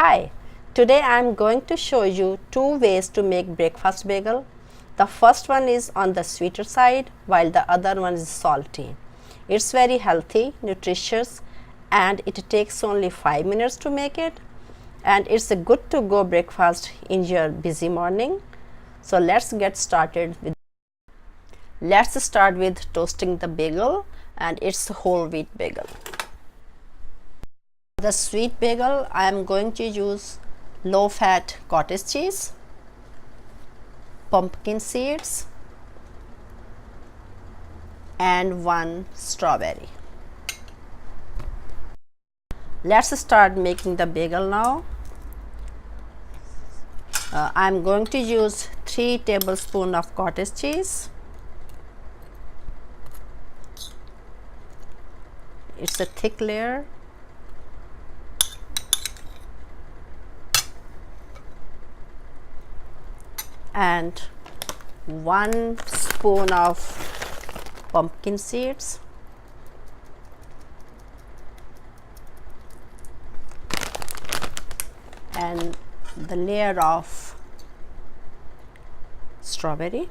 Hi, today I am going to show you two ways to make breakfast bagel. The first one is on the sweeter side while the other one is salty. It's very healthy, nutritious, and it takes only 5 minutes to make it, and it's a good to go breakfast in your busy morning. So let's start with toasting the bagel, and it's a whole wheat bagel. The sweet bagel, I am going to use low fat cottage cheese, pumpkin seeds, and 1 strawberry. Let's start making the bagel now. I am going to use 3 tablespoons of cottage cheese. It's a thick layer. And 1 spoon of pumpkin seeds, and the layer of strawberry,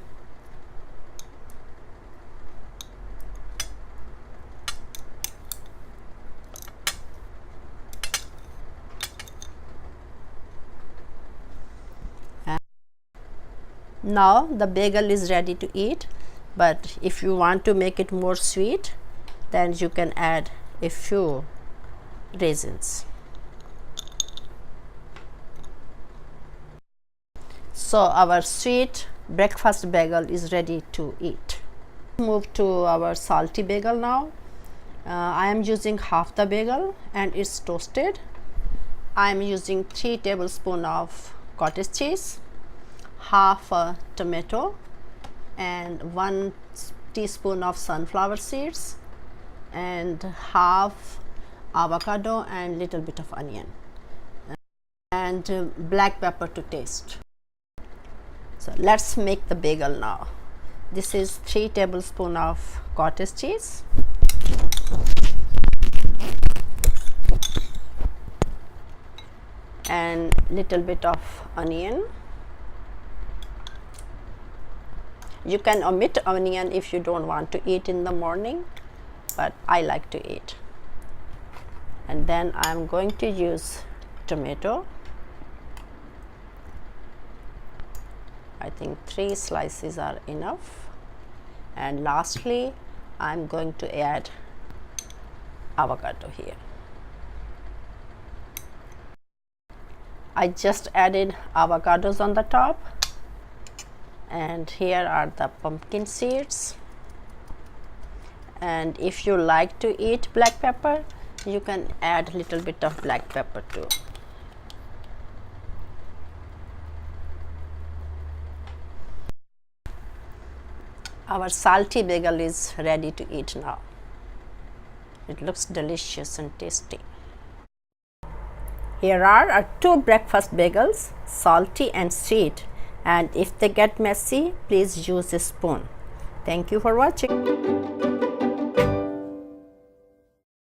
Now the bagel is ready to eat, but if you want to make it more sweet, then you can add a few raisins. So our sweet breakfast bagel is ready to eat. Move to our salty bagel now. I am using half the bagel and it's toasted. I am using 3 tablespoons of cottage cheese, half a tomato, and 1 teaspoon of sunflower seeds, and half avocado and little bit of onion, and black pepper to taste. So let's make the bagel now. This is 3 tablespoons of cottage cheese, and little bit of onion. You can omit onion if you don't want to eat in the morning, but I like to eat. And then I am going to use tomato. I think 3 slices are enough. And lastly, I am going to add avocado here. I just added avocados on the top. And here are the pumpkin seeds, and if you like to eat black pepper, you can add little bit of black pepper too. Our salty bagel is ready to eat now. It looks delicious and tasty. Here are our 2 breakfast bagels, salty and sweet. And if they get messy, please use a spoon. Thank you for watching.